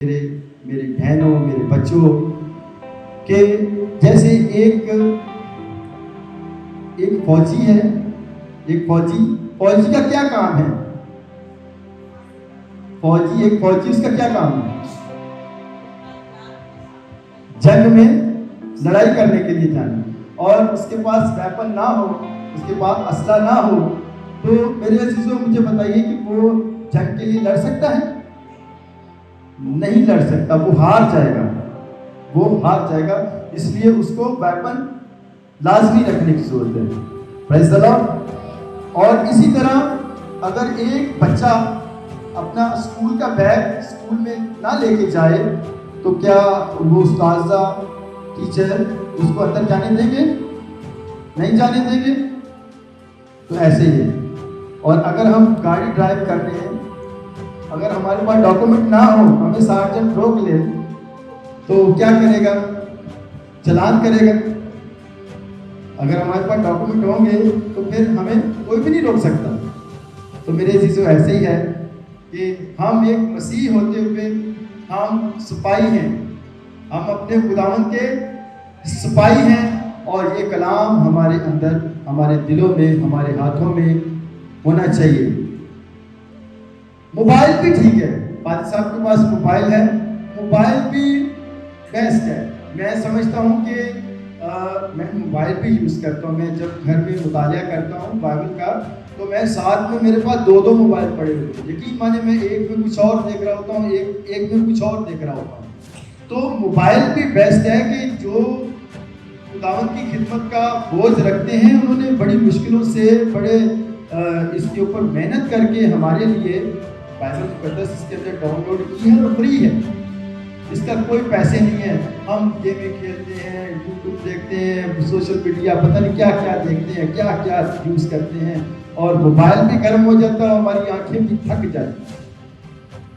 میری بہنوں، میرے بچوں کہ جیسے ایک فوجی ہے، ایک فوجی کا کیا کام ہے؟ ایک فوجی اس کا کیا کام ہے؟ جنگ میں لڑائی کرنے کے لیے جانا، اور اس کے پاس ویپن نہ ہو، اس کے پاس اسلحہ نہ ہو، تو میرے عزیزوں مجھے بتائیے کہ وہ جنگ کے لیے لڑ سکتا ہے؟ نہیں لڑ سکتا، وہ ہار جائے گا. اس لیے اس کو ویپن لازمی رکھنے کی ضرورت ہے. پریز دی لارڈ. اور اسی طرح اگر ایک بچہ اپنا اسکول کا بیگ اسکول میں نہ لے کے جائے تو کیا وہ استاذہ ٹیچر اس کو اندر جانے دیں گے؟ نہیں جانے دیں گے. تو ایسے ہی ہے. اور اگر ہم گاڑی ڈرائیو کر رہے ہیں، اگر ہمارے پاس ڈاکومنٹ نہ ہو، ہمیں سارجنٹ روک لے تو کیا کرے گا؟ چلان کرے گا. اگر ہمارے پاس ڈاکومنٹ ہوں گے تو پھر ہمیں کوئی بھی نہیں روک سکتا. تو میرے عزیزو ایسے ہی ہے کہ ہم ایک مسیح ہوتے ہوئے ہم سپاہی ہیں، ہم اپنے خداوند کے سپاہی ہیں، اور یہ کلام ہمارے اندر، ہمارے دلوں میں، ہمارے ہاتھوں میں ہونا چاہیے. موبائل بھی ٹھیک ہے، فادر صاحب کے پاس موبائل ہے، موبائل بھی بیسٹ ہے. میں سمجھتا ہوں کہ میں موبائل بھی یوز کرتا ہوں. میں جب گھر میں مطالعہ کرتا ہوں بائبل کا تو میں ساتھ میں میرے پاس دو موبائل پڑے ہوتے ہیں. یقین مانے میں ایک میں کچھ اور دیکھ رہا ہوتا ہوں، ایک میں کچھ اور دیکھ رہا ہوتا ہوں. تو موبائل بھی بیسٹ ہے کہ جو خداوند کی خدمت کا بوجھ رکھتے ہیں، انہوں نے بڑی مشکلوں سے بڑے اس کے اوپر محنت کر کے ہمارے لیے بائبل مقدس اس کے اندر ڈاؤن لوڈ کی ہے، اور فری ہے، اس کا کوئی پیسے نہیں ہے. ہم گیمیں کھیلتے ہیں، یوٹیوب دیکھتے ہیں، سوشل میڈیا پتہ نہیں کیا کیا دیکھتے ہیں، کیا کیا یوز کرتے ہیں، اور موبائل بھی گرم ہو جاتا ہے، ہماری آنکھیں بھی تھک جاتی ہیں.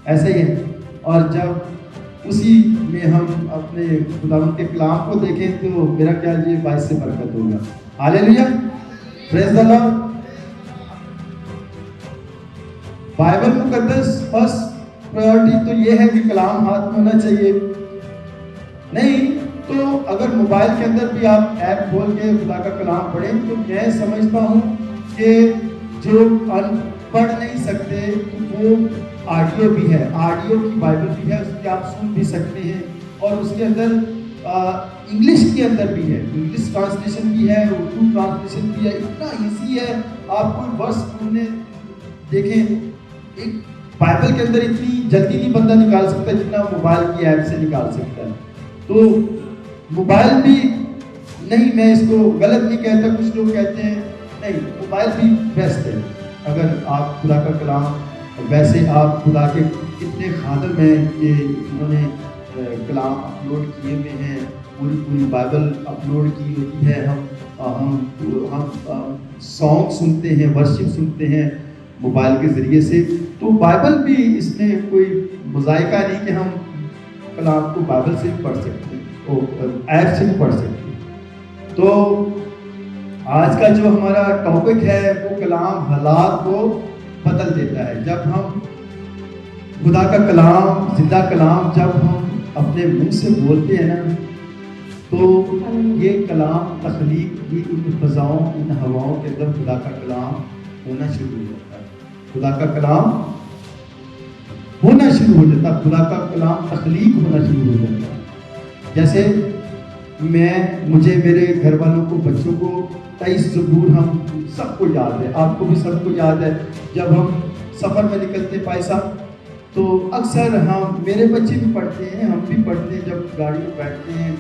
ایسے ہی ہے. اور جب اسی میں ہم اپنے خداوند کے کلام کو دیکھیں تو میرا خیال یہ باعث سے برکت ہوگا. ہاللیلویا. پریز دی لارڈ. بائبل مقدس فرسٹ پرائیورٹی تو یہ ہے کہ کلام ہاتھ میں ہونا چاہیے. نہیں تو اگر موبائل کے اندر بھی آپ ایپ کھول کے خدا کا کلام پڑھیں تو میں سمجھتا ہوں کہ جو ان پڑھ نہیں سکتے وہ آڈیو بھی ہے، آڈیو کی بائبل بھی ہے، اس کی آپ سن بھی سکتے ہیں. اور اس کے اندر انگلش کے اندر بھی ہے، انگلش ٹرانسلیشن بھی ہے، اردو ٹرانسلیشن بھی ہے. اتنا ایزی ہے. آپ کوئی ورس ڈھونڈنے دیکھیں، ایک بائبل کے اندر اتنی جلدی نہیں بندہ نکال سکتا جتنا موبائل کی ایپ سے نکال سکتا ہے. تو موبائل بھی نہیں، میں اس کو غلط نہیں کہتا. کچھ لوگ کہتے ہیں نہیں، موبائل بھی بیسٹ ہے. اگر آپ خدا کا کلام، ویسے آپ خدا کے کتنے خادم ہیں کہ انہوں نے کلام اپلوڈ کیے ہوئے ہیں، پوری بائبل اپلوڈ کی ہوتی ہے. ہم سانگ سنتے ہیں، ورشپ سنتے ہیں موبائل کے ذریعے سے. تو بائبل بھی اس میں کوئی مذائقہ نہیں کہ ہم کلام کو بائبل سے بھی پڑھ سکتے ہیں اور ایپ سے بھی پڑھ سکتے ہیں. تو آج کا جو ہمارا ٹاپک ہے وہ کلام حالات کو بدل دیتا ہے. جب ہم خدا کا کلام، زندہ کلام جب ہم اپنے منہ سے بولتے ہیں نا تو یہ کلام تخلیق کی ان فضاؤں، ان ہواؤں کے اندر خدا کا کلام ہونا شروع ہو جاتا ہے. خدا کا کلام ہونا شروع ہو جاتا ہے، خدا کا کلام تخلیق ہونا شروع ہو جاتا ہے. جیسے مجھے میرے گھر والوں کو، بچوں کو 23 زبور ہم سب کو یاد ہے، آپ کو بھی سب کو یاد ہے. جب ہم سفر میں نکلتے پائے صاحب تو اکثر میرے بچے بھی پڑھتے ہیں، ہم بھی پڑھتے ہیں. جب گاڑی میں بیٹھتے ہیں،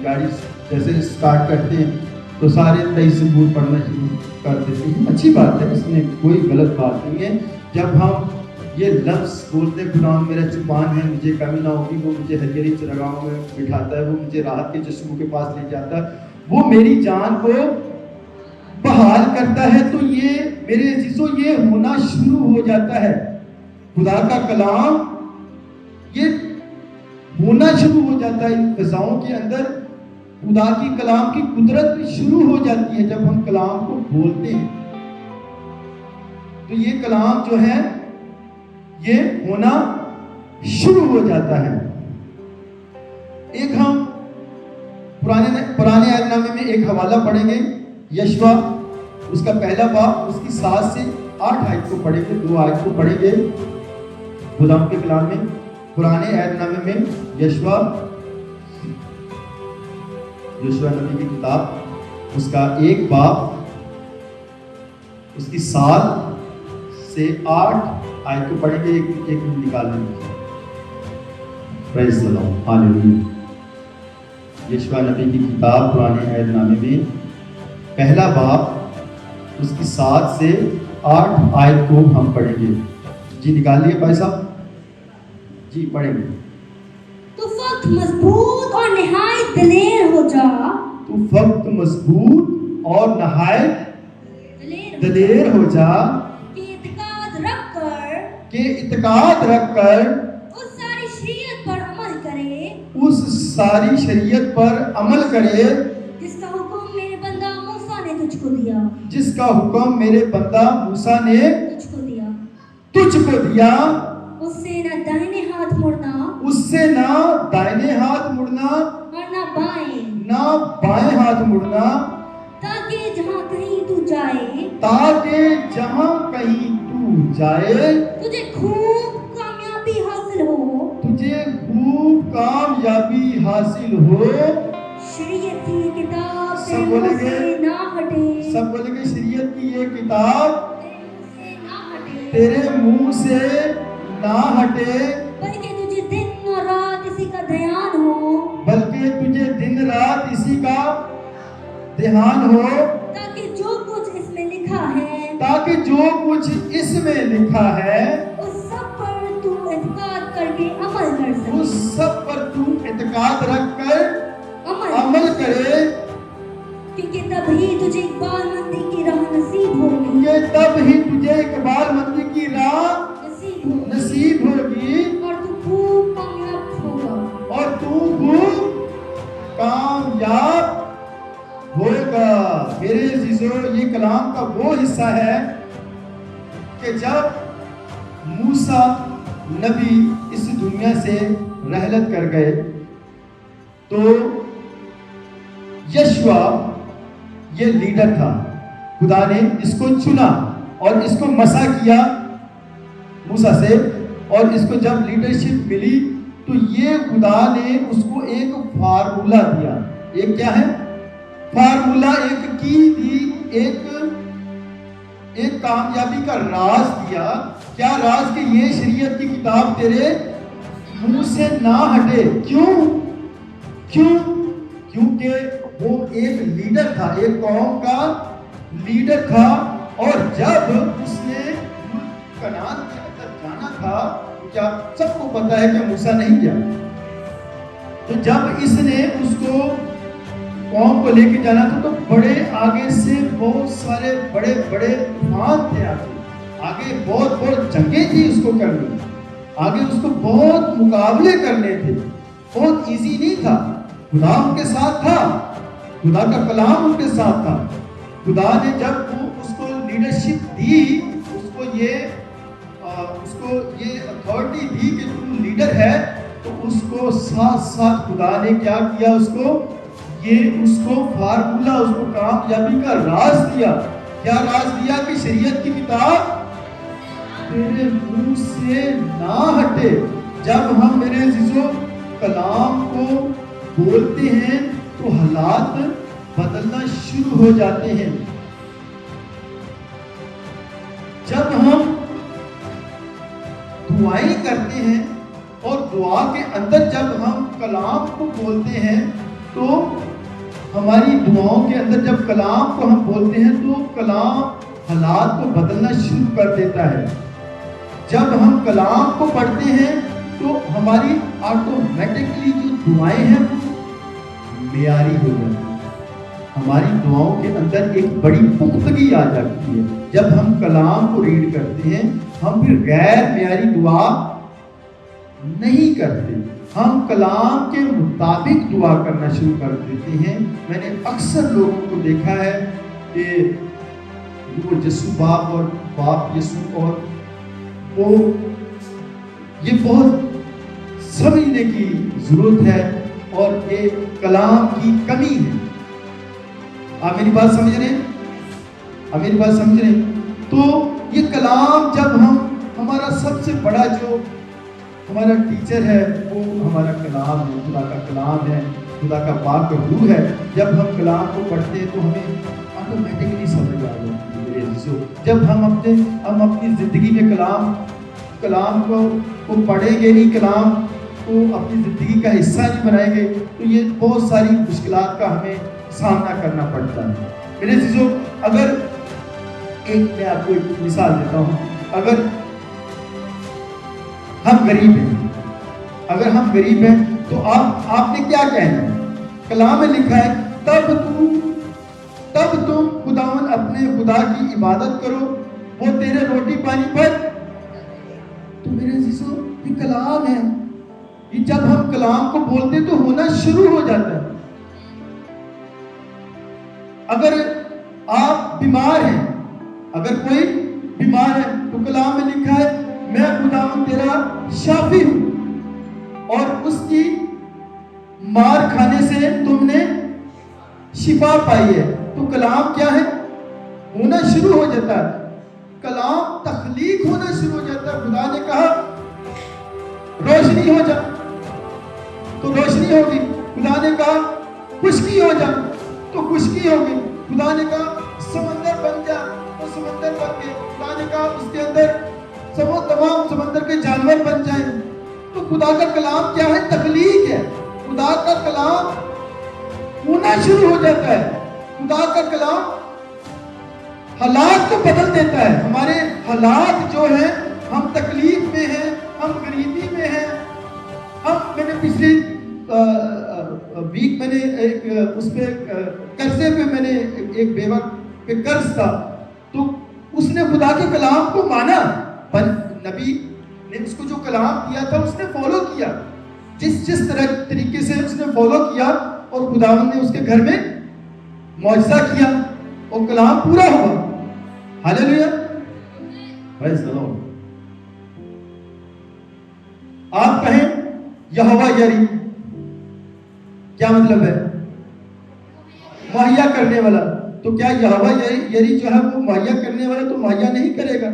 گاڑی جیسے اسٹارٹ کرتے ہیں تو سارے 23 زبور پڑھنا شروع کر دیتے ہیں. اچھی بات ہے، اس میں کوئی غلط بات نہیں ہے. جب ہم یہ لفظ بولتے خدا میرا چوپان ہے، مجھے کمی نہ ہوگی، وہ مجھے ہریری چراگاہوں میں بٹھاتا ہے، وہ مجھے راحت کے چشموں کے پاس لے جاتا ہے، وہ میری جان کو بحال کرتا ہے. تو یہ میرے عزیزو یہ ہونا شروع ہو جاتا ہے. خدا کا کلام یہ ہونا شروع ہو جاتا ہے ان فضاؤں کے اندر. خدا کی کلام کی قدرت بھی شروع ہو جاتی ہے جب ہم کلام کو بولتے ہیں. تو یہ کلام جو ہے یہ ہونا شروع ہو جاتا ہے. ایک ہم پرانے عہد نامے میں ایک حوالہ پڑھیں گے, یشوا اس کا پہلا باب, اس کی 7 سے 8 آیت کو پڑھیں گے, 2 آیت کو پڑھیں گے خدا کے کلام میں. پرانے عہد نامے میں یشوا نبی کی کتاب, اس کا ایک باب, اس کی 7 سے 8 آیت کو پڑھیں گے. ایک منٹ نکال لیں گے. پریز دی لارڈ, ہاللیلویا. یشوا نبی کی کتاب پرانے عہد نامے میں پہلا باب, اس کی 7 سے 8 آیت کو ہم پڑھیں گے. جی نکال لیے بھائی صاحب, جی پڑھیں گے. تو فقط مضبوط اور نہایت دلیر ہو جا. تو فقط مضبوط اور نہایت دلیر ہو جا. کہ اعتقاد رکھ کر اس ساری شریعت پر عمل کرے. اس ساری شریعت پر عمل کرے. جس کا حکم میرے بندہ موسیٰ نے تجھ کو دیا. جس کا حکم میرے بندہ موسیٰ نے تجھ کو دیا. اس سے نہ دائنے ہاتھ مڑنا, اس سے نہ دائنے ہاتھ مڑنا, اور نہ بائیں ہاتھ مڑنا. تاکہ جہاں کہیں تو جائے تجھے خوب کامیابی حاصل ہو. شریعت کی کتاب سب بولیں گے, نہ ہٹے. سب بولیں گے, شریعت کی یہ کتاب تیرے منہ سے نہ ہٹے. بلکہ تجھے دن اور رات اسی کا دھیان ہو. دھیان ہو. تاکہ جو کچھ اس میں لکھا ہے اس سب پر تو اعتقاد کر کے عمل کر سکے. اس سب پر تو اعتقاد رکھ کر عمل کرے. کیونکہ تب ہی تجھے اقبال مندی کی راہ نصیب ہوگی. اور تو خوب کامیاب ہوگا. میرے عزیزو, یہ کلام کا وہ حصہ ہے کہ جب موسیٰ نبی اس دنیا سے رحلت کر گئے تو یشوا یہ لیڈر تھا. خدا نے اس کو چنا اور اس کو مسا کیا موسیٰ سے, اور اس کو جب لیڈرشپ ملی تو یہ خدا نے اس کو ایک فارمولا دیا. ایک کیا ہے فارمولا, ایک کی دی, ایک کامیابی کا راز دیا. کیا راز؟ کہ یہ شریعت کی کتاب تیرے منہ سے نہ ہٹے. کیونکہ وہ ایک لیڈر تھا, ایک قوم کا لیڈر تھا. اور جب اس نے کنعان کے اندر جانا تھا, کیا سب کو پتا ہے کہ موسیٰ نہیں گیا, تو جب اس نے اس کو قوم کو لے کے جانا تھا تو بڑے آگے سے بہت سارے بڑے طوفان تھے. آگے بہت جنگیں تھی اس کو کرنی, آگے اس کو بہت مقابلے کرنے تھے. بہت ایزی نہیں تھا. خدا ان کے ساتھ تھا, خدا کا کلام ان کے ساتھ تھا. خدا نے جب وہ اس کو لیڈرشپ دی, اس کو یہ اتھارٹی دی کہ تو لیڈر ہے, تو اس کو ساتھ خدا نے کیا کیا, اس کو فارمولا, اس کو کامیابی کا راز دیا. کیا راز دیا؟ کہ شریعت کی کتاب تیرے منہ سے نہ ہٹے. جب ہم میرے عزیزو کلام کو بولتے ہیں تو حالات بدلنا شروع ہو جاتے ہیں. جب ہم دعائیں کرتے ہیں اور دعا کے اندر جب ہم کلام کو بولتے ہیں تو ہماری دعاؤں کے اندر جب کلام کو ہم بولتے ہیں تو کلام حالات کو بدلنا شروع کر دیتا ہے. جب ہم کلام کو پڑھتے ہیں تو ہماری آٹومیٹکلی جو دعائیں ہیں وہ معیاری ہو جاتی ہیں. ہماری دعاؤں کے اندر ایک بڑی پختگی آ جاتی ہے. جب ہم کلام کو ریڈ کرتے ہیں ہم پھر غیر معیاری دعا نہیں کرتے, ہم کلام کے مطابق دعا کرنا شروع کر دیتے ہیں. میں نے اکثر لوگوں کو دیکھا ہے کہ وہ یسوع باپ اور باپ یسوع اور وہ یہ بہت سمجھنے کی ضرورت ہے اور یہ کلام کی کمی ہے. آپ میری بات سمجھ رہے ہیں؟ آپ میری بات سمجھ رہے ہیں؟ تو یہ کلام جب ہمارا سب سے بڑا جو ہمارا ٹیچر ہے وہ ہمارا کلام ہے، خدا کا کلام ہے، خدا کا پاک روح ہے. جب ہم کلام کو پڑھتے ہیں تو ہمیں آٹومیٹکلی سمجھ آ جاتی ہے میرے عزیزو. جب ہم اپنی زندگی میں کلام کو پڑھیں گے نہیں، کلام کو اپنی زندگی کا حصہ نہیں بنائیں گے تو یہ بہت ساری مشکلات کا ہمیں سامنا کرنا پڑتا ہے میرے عزیزو. اگر میں آپ کو ایک مثال دیتا ہوں. اگر ہم غریب ہیں تو آپ نے کیا کہنا ہے؟ کلام میں لکھا ہے تب تم خداوند اپنے خدا کی عبادت کرو، وہ تیرے روٹی پانی پر. تو میرے عزیزو یہ کلام ہے. یہ جب ہم کلام کو بولتے تو ہونا شروع ہو جاتا ہے. اگر آپ بیمار ہیں، اگر کوئی بیمار ہے تو کلام میں لکھا ہے میں خداوند تیرا شافی ہوں، اور اس کی مار کھانے سے تم نے شفا پائی ہے. تو کلام کیا ہے؟ ہونا شروع ہو جاتا ہے. کلام تخلیق ہونا شروع ہو جاتا ہے. خدا نے کہا روشنی ہو جا تو روشنی ہوگی. خدا نے کہا خشکی ہو جا تو خشکی ہوگی. خدا نے کہا سمندر بن جا تو سمندر بن گئے. خدا نے کہا اس کے اندر تمام سمندر کے جانور بن جائیں. تو خدا کا کلام کیا ہے؟ تخلیق ہے. خدا کا کلام ہونا شروع ہو جاتا ہے. خدا کا کلام حالات کو بدل دیتا ہے. ہمارے حالات جو ہیں، ہم تکلیف میں ہیں، ہم غریبی میں ہیں. میں نے پچھلی ویک میں نے اس پہ قرضے پہ میں نے ایک بیوہ پہ قرض تھا، تو اس نے خدا کے کلام کو مانا. نبی نے اس کو جو کلام دیا تھا اس نے فالو کیا. جس طریقے سے اس نے فالو کیا اور خداوند نے اس کے گھر میں معجزہ کیا اور کلام پورا ہوا. ہاللیلویا، پریز دی لارڈ. آپ کہیں یہوہ یری، کیا مطلب ہے؟ مہیا کرنے والا. تو کیا یہوہ یری جو ہے وہ مہیا کرنے والا تو مہیا نہیں کرے گا؟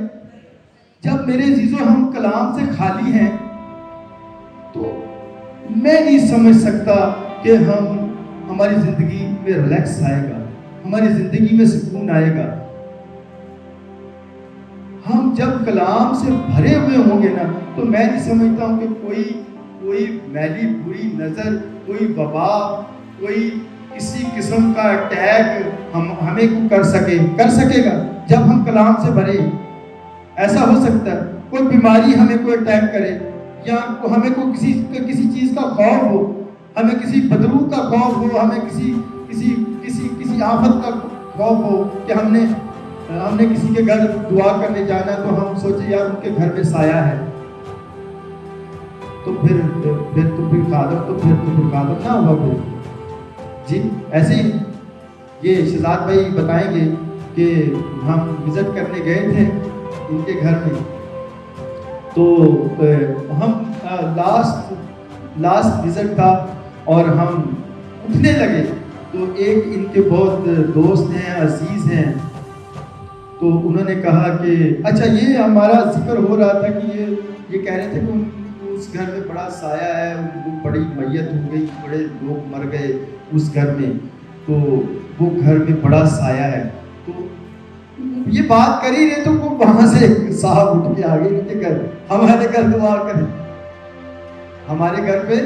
جب میرے عزیزو ہم کلام سے خالی ہیں تو میں نہیں سمجھ سکتا کہ ہماری زندگی میں ریلیکس آئے گا، ہماری زندگی میں سکون آئے گا. ہم جب کلام سے بھرے ہوئے ہوں گے نا تو میں نہیں سمجھتا ہوں کہ کوئی میلی بری نظر، کوئی وبا، کوئی کسی قسم کا اٹیک ہمیں کر سکے گا. جب ہم کلام سے بھرے، ایسا ہو سکتا ہے کوئی بیماری ہمیں کوئی اٹیک کرے، یا ہمیں کوئی کسی چیز کا خوف ہو، ہمیں کسی بدرو کا خوف ہو، ہمیں کسی آفت کا خوف ہو کہ ہم نے کسی کے گھر دعا کرنے جانا تو ہم سوچے یار ان کے گھر میں سایہ ہے، تو پھر قادر نہ ہوا پھر. جی ایسے ہی یہ شہزاد بھائی بتائیں گے کہ ہم وزٹ کرنے گئے تھے ان کے گھر میں، تو ہم لاسٹ وزٹ تھا اور ہم اٹھنے لگے تو ایک ان کے بہت دوست ہیں، عزیز ہیں، تو انہوں نے کہا کہ اچھا یہ ہمارا ذکر ہو رہا تھا کہ یہ کہہ رہے تھے کہ اس گھر میں بڑا سایہ ہے، وہ بڑی میت ہو گئی، بڑے لوگ مر گئے اس گھر میں، تو وہ گھر میں بڑا سایہ ہے. تو یہ بات کر ہی رہے تو وہ وہاں سے صاحب اٹھ کے آگے ان کے گھر، ہمارے گھر دعا کریں، ہمارے گھر پہ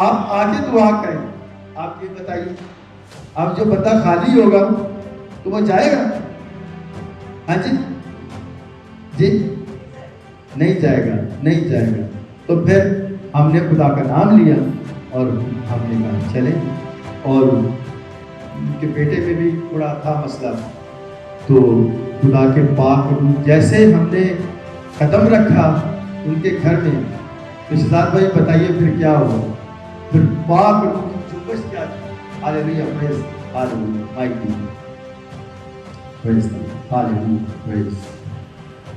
آپ آ کے دعا کریں. آپ یہ بتائیے، اب جو بندہ خالی ہوگا تو وہ جائے گا؟ ہاں جی نہیں جائے گا. تو پھر ہم نے خدا کا نام لیا اور ہم نے کہا چلیں. اور ان کے بیٹے میں بھی تھوڑا تھا مسئلہ، تو خدا کے پاک روح جیسے ہم نے قدم رکھا ان کے گھر میں، تو شہزاد بھائی بتائیے پھر کیا ہوا؟ پھر پاک روح کی جنبش کیا تھی. ہاللیلویہ، پریز ہاللیلویہ، مائک دیجیے، پریز ہاللیلویہ، پریز.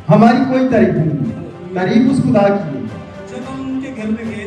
ہماری کوئی تعریف نہیں، تعریف اس خدا کی ہے. جب ہم ان کے گھر میں گئے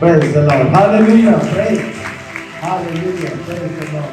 Praise the Lord. Hallelujah. Praise. Hallelujah. Praise the Lord.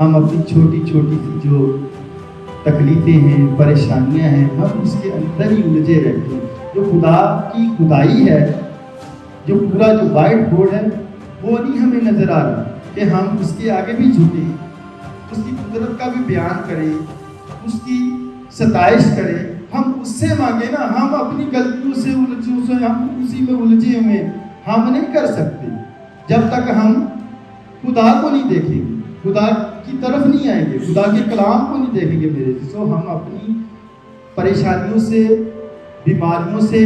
ہم اپنی چھوٹی چھوٹی سی جو تکلیفیں ہیں، پریشانیاں ہیں، ہم اس کے اندر ہی الجھے رہتے ہیں۔ جو خدا کی خدائی ہے، جو پورا جو وائٹ بورڈ ہے، وہ نہیں ہمیں نظر آ رہا کہ ہم اس کے آگے بھی جھکیں، اس کی قدرت کا بھی بیان کریں، اس کی ستائش کریں، ہم اس سے مانگیں نا۔ ہم اپنی غلطیوں سے ہم اسی میں الجھے ہوئے ہم نہیں کر سکتے جب تک ہم خدا کو نہیں دیکھیں گے، خدا کی طرف نہیں آئیں گے، خدا کے کلام کو نہیں دیکھیں گے میرے جسو۔ ہم اپنی پریشانیوں سے، بیماریوں سے،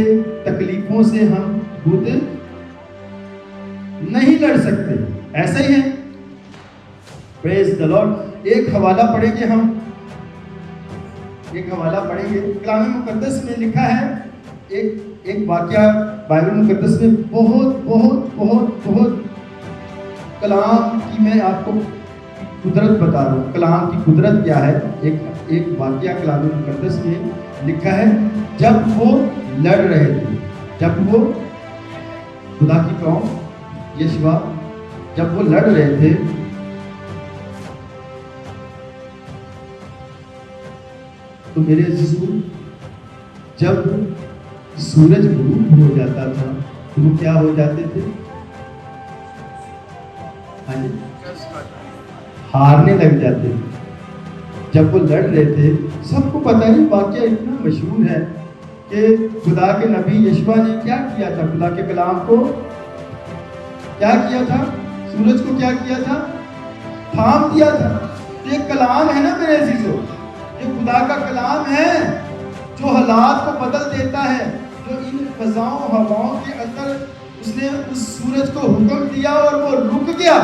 تکلیفوں سے ہم خود نہیں لڑ سکتے۔ ایسا ہی ہے، پریز دی لارڈ۔ ایک حوالہ پڑھیں گے ہم، ایک حوالہ پڑھیں گے۔ کلام مقدس میں لکھا ہے ایک واقعہ بائبل مقدس میں بہت بہت بہت بہت کلام کی میں آپ کو قدرت بتا رہا ہوں، کلام کی قدرت کیا ہے۔ ایک واقعہ کلام مقدس میں لکھا ہے، جب وہ لڑ رہے تھے، جب وہ خدا کی قوم یشوع جب وہ لڑ رہے تھے، تو میرے عزیزو جب سورج غروب ہو جاتا تھا تو وہ کیا ہو جاتے تھے؟ ہاں جی، ہارنے لگ جاتے تھے۔ جب وہ لڑ رہے تھے، سب کو پتہ ہے، واقعہ اتنا مشہور ہے کہ خدا کے نبی یشوع نے کیا کیا تھا؟ خدا کے کلام کو کیا کیا تھا؟ سورج کو کیا کیا تھا؟ تھام دیا تھا۔ یہ کلام ہے نا میرے عزیزو، یہ خدا کا کلام ہے جو حالات کو بدل دیتا ہے، جو ان فضاؤں ہواؤں کے اندر اس نے اس سورج کو حکم دیا اور وہ رک گیا،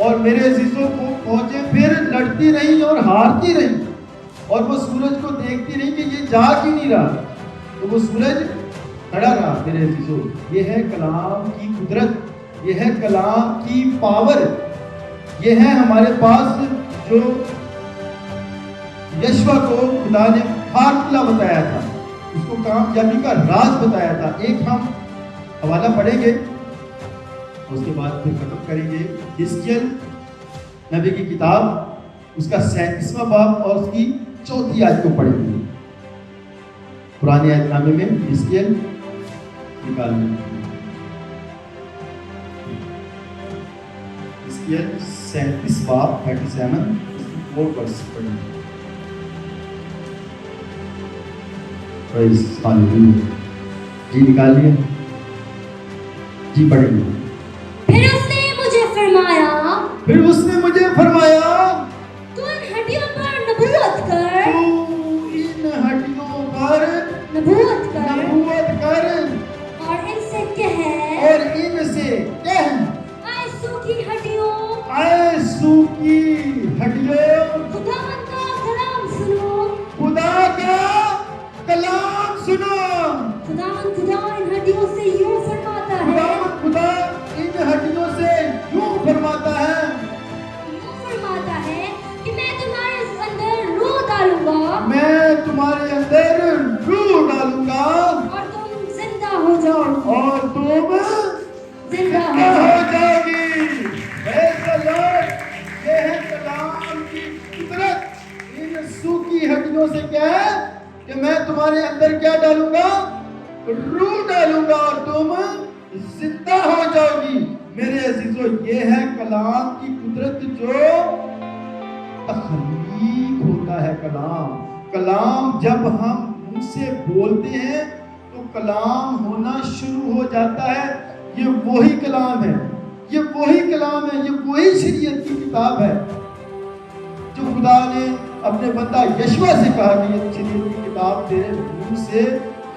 اور میرے عزیزوں کو فوجیں پھر لڑتی رہی اور ہارتی رہی، اور وہ سورج کو دیکھتی رہی کہ یہ جا کیوں نہیں رہا، تو وہ سورج کھڑا رہا۔ میرے عزیزوں، یہ ہے کلام کی قدرت، یہ ہے کلام کی پاور، یہ ہے ہمارے پاس جو یشوع کو خدا نے فارمولا بتایا تھا، اس کو کامیابی کا راز بتایا تھا۔ ایک ہم حوالہ پڑھیں گے، اس کے بعد پھر ختم کریں گے۔ حزقیل نبی کی کتاب، اس کا 37واں باب اور اس کی 4 آیت کو پڑھیں گے۔ پرانے عہد نامے میں حزقیل نکال لیں، حزقیل 37 باب 37 اور ورس پڑھیں گے۔ جی نکال لیے، جی پڑھیں گے۔ پھر اس نے مجھے فرمایا، تو ان ہڈیوں پر نبوت کر، اور ان سے کہہ، اے سوکھی ہڈیوں، خداوند کا کلام سنو۔ خداوند خدا ان ہڈیوں سے یوں فرماتا ہے، کہ میں تمہارے اندر روح ڈالوں گا، اور تم زندہ ہو جاؤ گی۔ یہ ہے کلام کی قدرت۔ ان سوکھی ہڈیوں سے کیا ہے کہ میں تمہارے اندر کیا ڈالوں گا؟ روح ڈالوں گا، اور تم زندہ ہو جاؤ گی۔ میرے عزیزو، یہ ہے کلام کی قدرت جو تخلیق ہوتا ہے۔ کلام جب ہم ان سے بولتے ہیں تو کلام ہونا شروع ہو جاتا ہے۔ یہ وہی کلام ہے، یہ وہی کلام ہے، یہ وہی شریعت کی کتاب ہے جو خدا نے اپنے بندہ یشوع سے کہا کہ یہ شریعت کی کتاب تیرے منہ سے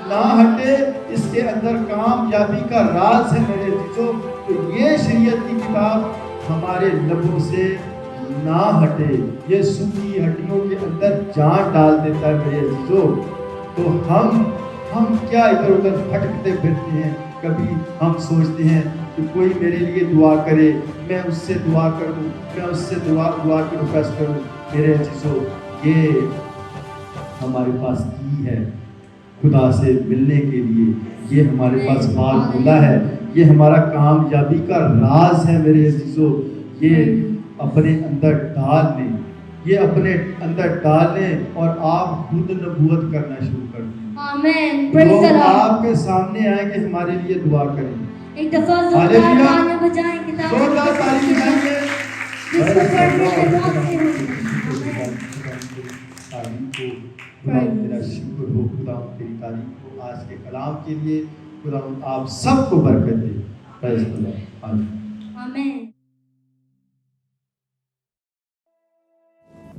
نہ ہٹے، اس کے اندر کامیابی کا راز ہے۔ میرے عزیزو، تو یہ شریعت کی کتاب ہمارے لبوں سے نہ ہٹے، یہ سوکھی ہڈیوں کے اندر جان ڈال دیتا ہے۔ میرے عزیزو، تو ہم کیا ادھر ادھر بھٹکتے پھرتے ہیں۔ کبھی ہم سوچتے ہیں کہ کوئی میرے لیے دعا کرے، میں اس سے دعا کروں، میں اس سے دعا کی ریکویسٹ کروں۔ میرے عزیزو، یہ ہمارے پاس کی ہے خدا سے ملنے کے لیے، یہ ہمارے پاس فارمولا ہے، یہ ہمارا کامیابی کا راز ہے۔ میرے عزیزو، یہ اپنے اندر ڈال لیں، یہ اپنے اندر ڈال لیں اور آپ خود نبوت کرنا شروع کر دیں. Amen. Praise the لوگ Lord. آپ کے سامنے آئے کہ ہمارے لیے دعا کریں. ایک دفعہ زوردار ہاللیلویہ. تالیاں بجائیں کتاب زوردار تعلیم دیں گے. جس کو پڑھنے کے بعد سے خدا تیرا شکر ہو، خدا تیری تعریف ہو آج کے کلام کے لیے. خدا آپ سب کو برکت دے. پریز دی لارڈ. آمین. آمین.